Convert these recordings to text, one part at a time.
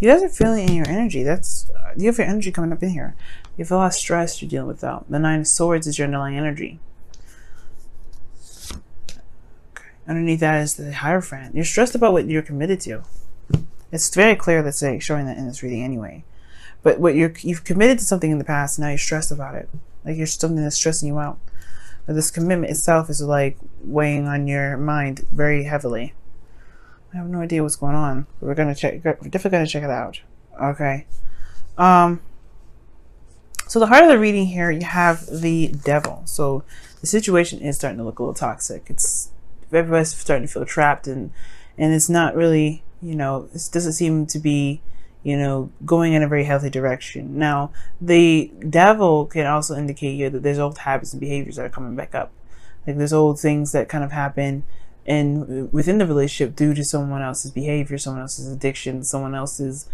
You guys are feeling in your energy. You have your energy coming up in here. You have a lot of stress you're dealing with, though. The Nine of Swords is your underlying energy. Okay. Underneath that is the Hierophant. You're stressed about what you're committed to. It's very clear that's showing that in this reading anyway. But what you've committed to something in the past, now you're stressed about it. Like you're something that's stressing you out. But this commitment itself is like weighing on your mind very heavily. I have no idea what's going on. We're definitely gonna check it out. Okay. So the heart of the reading here, you have the Devil. So the situation is starting to look a little toxic. Everybody's starting to feel trapped, and it's not really, it doesn't seem to be, going in a very healthy direction. Now, the Devil can also indicate here that there's old habits and behaviors that are coming back up. Like there's old things that kind of happen within the relationship due to someone else's behavior, someone else's addiction, someone else's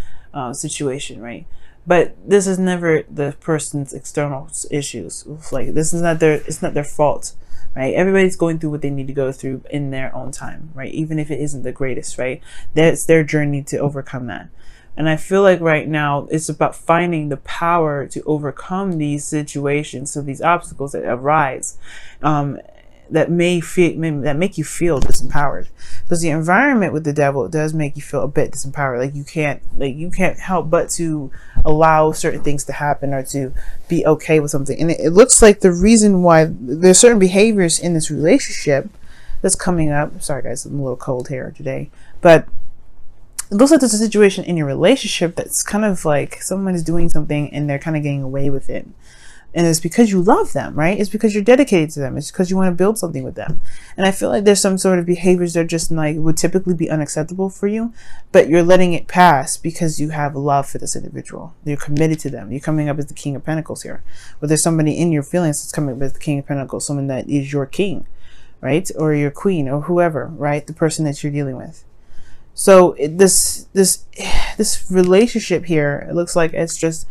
situation, right? But this is never the person's external issues. Like it's not their fault, right? Everybody's going through what they need to go through in their own time, right? Even if it isn't the greatest, right? That's their journey to overcome that. And I feel like right now it's about finding the power to overcome these situations, so these obstacles that arise, that make you feel disempowered, because the environment with the Devil does make you feel a bit disempowered. Like you can't help but to allow certain things to happen or to be okay with something. And it looks like the reason why there's certain behaviors in this relationship that's coming up. Sorry guys, I'm a little cold here today, but it looks like there's a situation in your relationship that's kind of like someone is doing something and they're kind of getting away with it. And it's because you love them, right? It's because you're dedicated to them. It's because you want to build something with them. And I feel like there's some sort of behaviors that just like would typically be unacceptable for you, but you're letting it pass because you have love for this individual. You're committed to them. You're coming up as the King of Pentacles here. Or there's somebody in your feelings that's coming up as the King of Pentacles, someone that is your king, right? Or your queen or whoever, right? The person that you're dealing with. So this relationship here, it looks like it's just,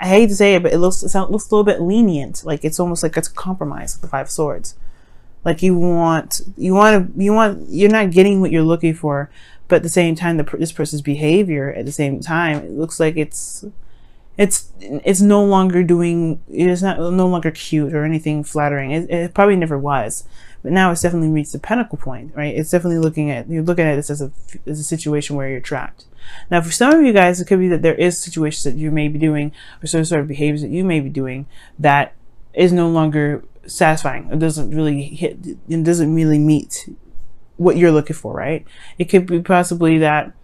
I hate to say it, but it looks a little bit lenient. Like it's almost like it's a compromise with the Five of Swords. Like you're not getting what you're looking for, but at the same time, this person's behavior at the same time, it looks like it's no longer no longer cute or anything flattering. It probably never was. But now it's definitely reached the pinnacle point, right? It's definitely you're looking at this as a situation where you're trapped. Now, for some of you guys, it could be that there is situations that you may be doing or some sort of behaviors that you may be doing that is no longer satisfying. It doesn't really meet what you're looking for, right? It could be possibly that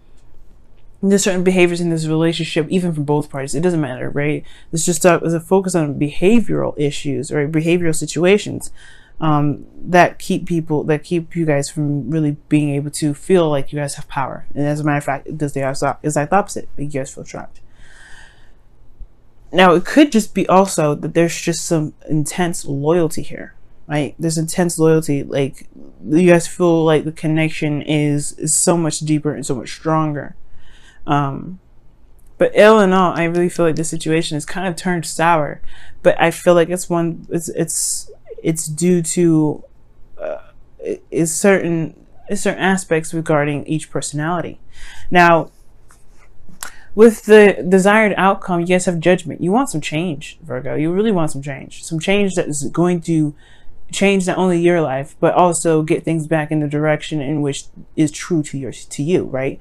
there's certain behaviors in this relationship, even from both parties. It doesn't matter, right? It's just a focus on behavioral issues or behavioral situations that keep you guys from really being able to feel like you guys have power. And as a matter of fact, it does the exact opposite. You guys feel trapped. Now, it could just be also that there's just some intense loyalty here, right? There's intense loyalty. Like you guys feel like the connection is so much deeper and so much stronger. But all in all, I really feel like this situation is kind of turned sour. But I feel like it's due to certain aspects regarding each personality. Now, with the desired outcome, you guys have judgment. You want some change, Virgo. You really want some change. Some change that is going to change not only your life, but also get things back in the direction in which is true to you, right?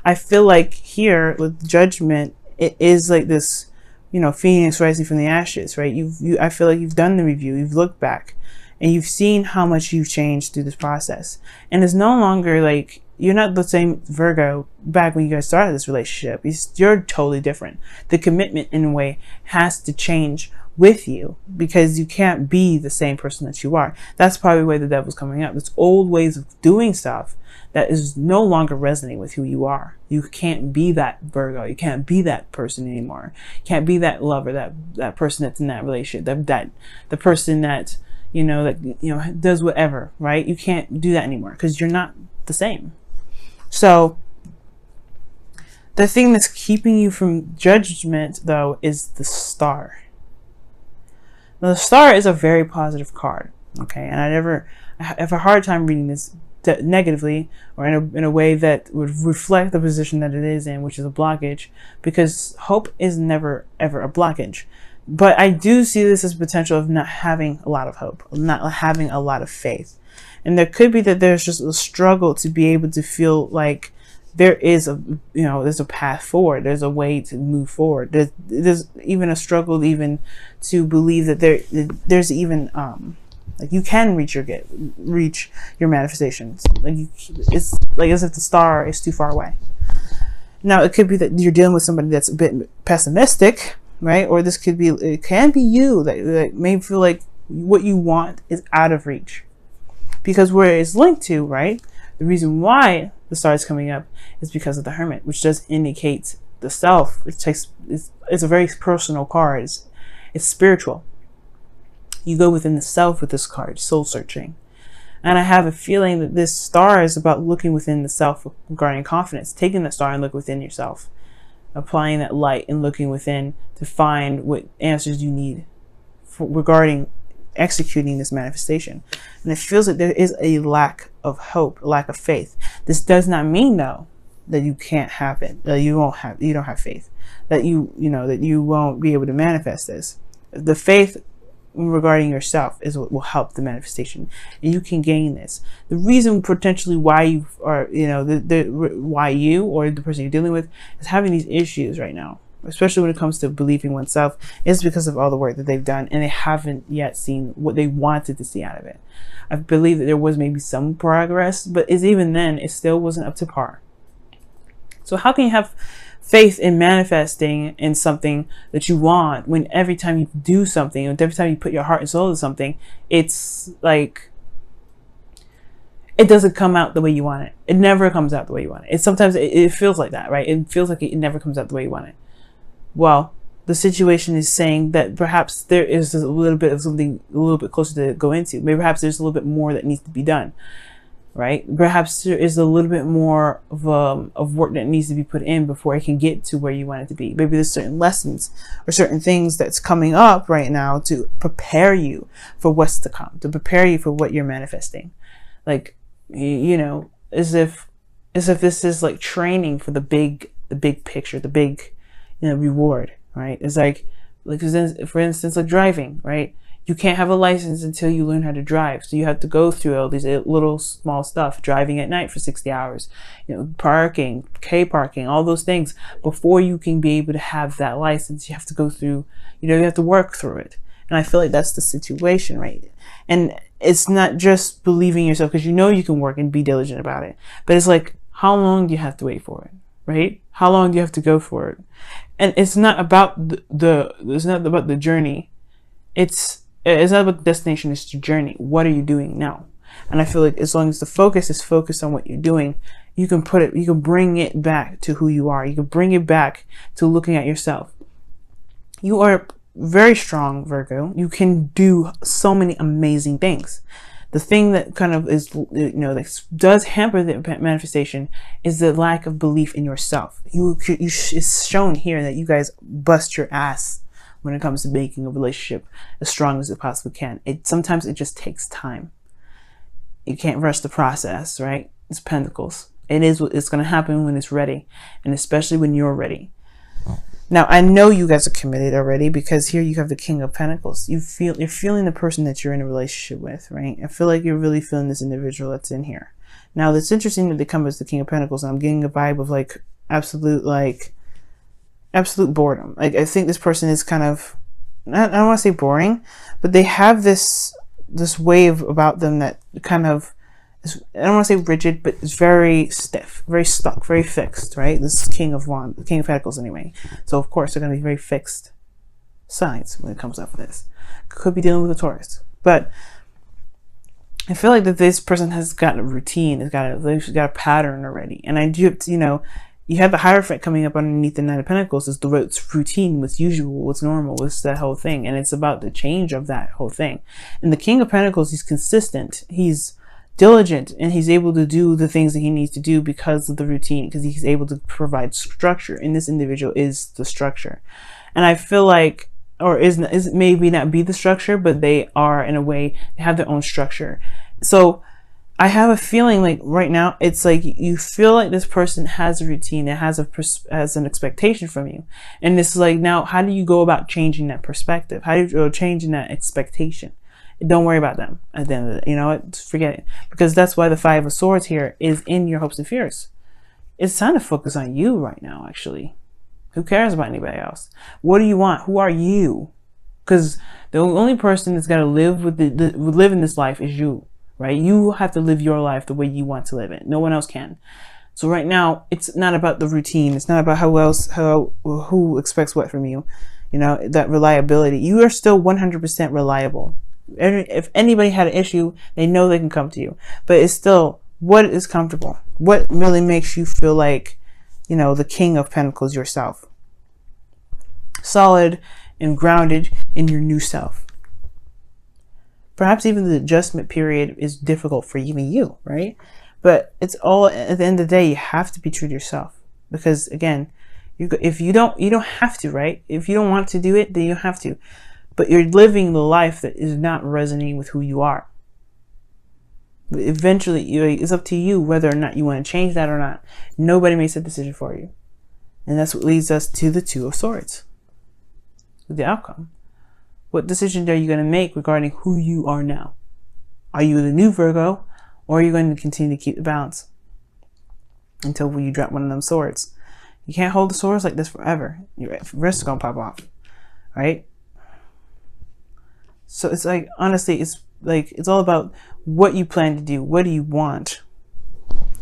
I feel like here with judgment, it is like this, phoenix rising from the ashes, right? I feel like you've done the review, you've looked back, and you've seen how much you've changed through this process. And it's no longer like, you're not the same Virgo back when you guys started this relationship. You're totally different. The commitment, in a way, has to change with you because you can't be the same person that you are. That's probably where the Devil's coming up. It's old ways of doing stuff that is no longer resonating with who you are. You can't be that Virgo. You can't be that person anymore. You can't be that lover, that person that's in that relationship, that the person that does whatever, right? You can't do that anymore because you're not the same. So the thing that's keeping you from judgment, though, is the Star. Now, the Star is a very positive card, okay? And I have a hard time reading this negatively, or in a way that would reflect the position that it is in, which is a blockage, because hope is never ever a blockage. But I do see this as potential of not having a lot of hope, not having a lot of faith. And there could be that there's just a struggle to be able to feel like there is there's a path forward. There's a way to move forward. There's even a struggle even to believe that there's even, like you can reach your manifestations. It's like as if the star is too far away. Now it could be that you're dealing with somebody that's a bit pessimistic, right? Or it can be you that may feel like what you want is out of reach. Because where it's linked to, right? The reason why the star is coming up is because of the Hermit, which does indicate the self. It's a very personal card. It's spiritual. You go within the self with this card, soul searching. And I have a feeling that this star is about looking within the self regarding confidence, taking the star and look within yourself, applying that light and looking within to find what answers you need regarding executing this manifestation. And it feels like there is a lack of hope, a lack of faith. This does not mean though that you can't have it, that you don't have faith, that you won't be able to manifest this. The faith regarding yourself is what will help the manifestation, and you can gain this. The reason potentially why you are, why you or the person you're dealing with is having these issues right now, especially when it comes to believing oneself, is because of all the work that they've done and they haven't yet seen what they wanted to see out of it. I believe that there was maybe some progress, but even then it still wasn't up to par. So how can you have faith in manifesting in something that you want when every time you do something, and every time you put your heart and soul into something, it's like it doesn't come out the way you want it? It never comes out the way you want it. Sometimes it feels like that, right? It feels like it never comes out the way you want it. Well, the situation is saying that perhaps there is a little bit of something a little bit closer to go into. Maybe perhaps there's a little bit more that needs to be done, right? Perhaps there is a little bit more of work that needs to be put in before it can get to where you want it to be. Maybe there's certain lessons or certain things that's coming up right now to prepare you for what's to come, to prepare you for what you're manifesting. Like, as if this is like training for the big picture, the big reward, right? It's like for instance, like driving, right? You can't have a license until you learn how to drive. So you have to go through all these little small stuff, driving at night for 60 hours, parking, K-parking, all those things. Before you can be able to have that license, you have to go through, you have to work through it. And I feel like that's the situation, right? And it's not just believing yourself, because you can work and be diligent about it. But it's like, how long do you have to wait for it, right? How long do you have to go for it? And it's not about it's not about the journey. It's not about the destination, it's the journey. What are you doing now? And I feel like as long as the focus is focused on what you're doing, you can bring it back to who you are. You can bring it back to looking at yourself. You are very strong, Virgo. You can do so many amazing things. The thing that kind of is, that does hamper the manifestation is the lack of belief in yourself. It's shown here that you guys bust your ass when it comes to making a relationship as strong as it possibly can. Sometimes it just takes time. You can't rush the process, right? It's Pentacles. It's going to happen when it's ready, and especially when you're ready. Now, I know you guys are committed already, because here you have the King of Pentacles. You're feeling the person that you're in a relationship with, right? I feel like you're really feeling this individual that's in here. Now, it's interesting that they come as the King of Pentacles, and I'm getting a vibe of absolute boredom. Like, I think this person is kind of, I don't want to say boring, but they have this wave about them that kind of is, I don't want to say rigid, but it's very stiff, very stuck, very fixed, right? This King of Pentacles anyway. So of course they're going to be very fixed signs when it comes up with this. Could be dealing with a Taurus, but I feel like that this person has got a routine, they've got a pattern already. And I do, you have the Hierophant coming up underneath the Nine of Pentacles. It's routine, what's usual, what's normal, what's that whole thing. And it's about the change of that whole thing. And the King of Pentacles, he's consistent, he's diligent, and he's able to do the things that he needs to do because of the routine, because he's able to provide structure. And this individual is the structure. And I feel like, or is maybe not be the structure, but they are, in a way, they have their own structure. So I have a feeling like right now, it's like you feel like this person has a routine, it has an expectation from you. And it's like, now, how do you go about changing that perspective? How do you go changing that expectation? Don't worry about them at the end of it. You know what? Forget it. Because that's why the Five of Swords here is in your hopes and fears. It's time to focus on you right now, actually. Who cares about anybody else? What do you want? Who are you? Because the only person that's got to live live in this life is you. Right? You have to live your life the way you want to live it. No one else can. So right now, it's not about the routine. It's not about who expects what from you. You know, that reliability. You are still 100% reliable. If anybody had an issue, they know they can come to you. But it's still, what is comfortable? What really makes you feel like, you know, the King of Pentacles yourself? Solid and grounded in your new self. Perhaps even the adjustment period is difficult for even you, right? But it's all, at the end of the day, you have to be true to yourself. Because again, if you don't have to, right? If you don't want to do it, then you don't have to. But you're living the life that is not resonating with who you are. But eventually, it's up to you whether or not you want to change that or not. Nobody makes that decision for you. And that's what leads us to the Two of Swords. The outcome. What decision are you going to make regarding who you are now? Are you the new Virgo, or are you going to continue to keep the balance until you drop one of them swords? You can't hold the swords like this forever. Your wrist is going to pop off, right? So it's like, honestly, it's like, it's all about what you plan to do. What do you want,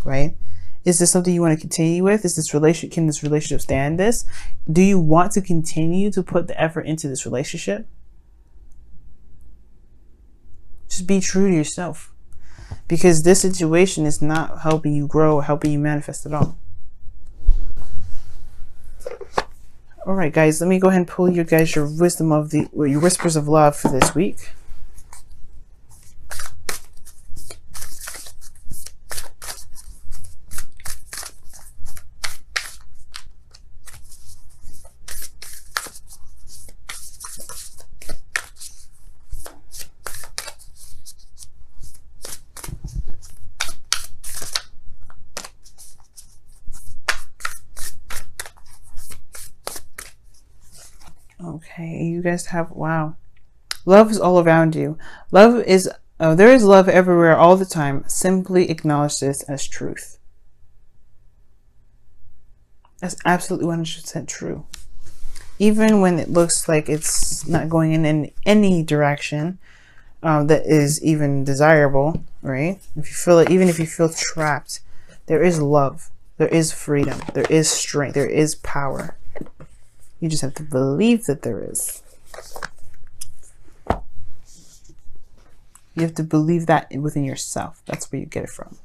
right? Is this something you want to continue with? Is this relationship, can this relationship stand this? Do you want to continue to put the effort into this relationship? Just be true to yourself, because this situation is not helping you grow or helping you manifest at all. All right, guys, let me go ahead and pull you guys your wisdom of your whispers of love for this week. Okay, you guys have, wow. Love is all around you. Love is, there is love everywhere all the time. Simply acknowledge this as truth. That's absolutely 100% true. Even when it looks like it's not going in any direction that is even desirable, right? If you feel it, even if you feel trapped, there is love. There is freedom. There is strength. There is power. You just have to believe that there is. You have to believe that within yourself. That's where you get it from.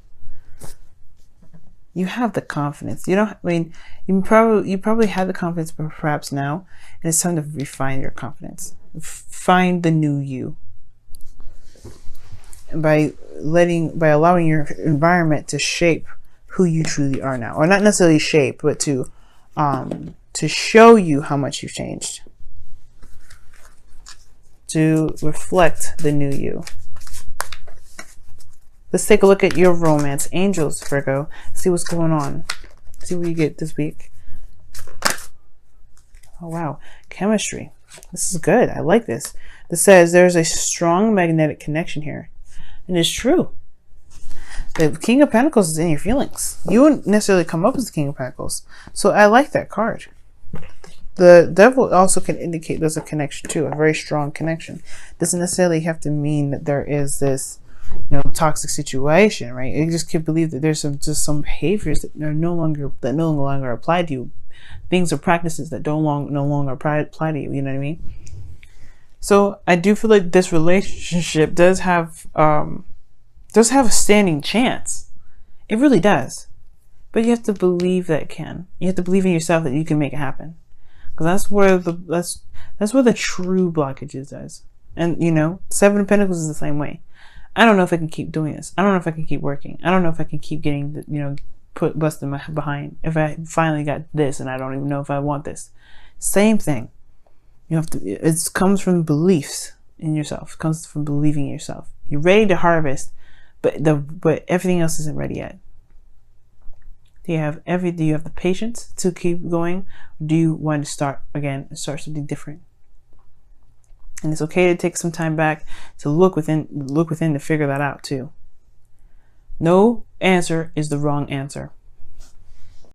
You have the confidence. You don't, I mean, you probably have the confidence, but perhaps now, and it's time to refine your confidence. Find the new you. And by allowing your environment to shape who you truly are now. Or not necessarily shape, but to show you how much you've changed. To reflect the new you. Let's take a look at your romance. Angels, Virgo. See what's going on. See what you get this week. Oh, wow. Chemistry. This is good. I like this. This says there's a strong magnetic connection here. And it's true. The King of Pentacles is in your feelings. You wouldn't necessarily come up as the King of Pentacles. So I like that card. The Devil also can indicate there's a connection too, a very strong connection. Doesn't necessarily have to mean that there is this, you know, toxic situation, right? You just can believe that there's just some behaviors that are no longer apply to you, things or practices that no longer apply to you. You know what I mean? So I do feel like this relationship does have a standing chance. It really does. But you have to believe that it can. You have to believe in yourself that you can make it happen. Because that's where the true blockage is, guys. And you know, Seven of Pentacles is the same way. I don't know if I can keep doing this. I don't know if I can keep working. I don't know if I can keep getting the, you know, busting my behind. If I finally got this and I don't even know if I want this. Same thing. You have to. It comes from beliefs in yourself. It comes from believing in yourself. You're ready to harvest, but everything else isn't ready yet. Do you have the patience to keep going? Do you want to start something different? And it's okay to take some time back to look within to figure that out too. No answer is the wrong answer.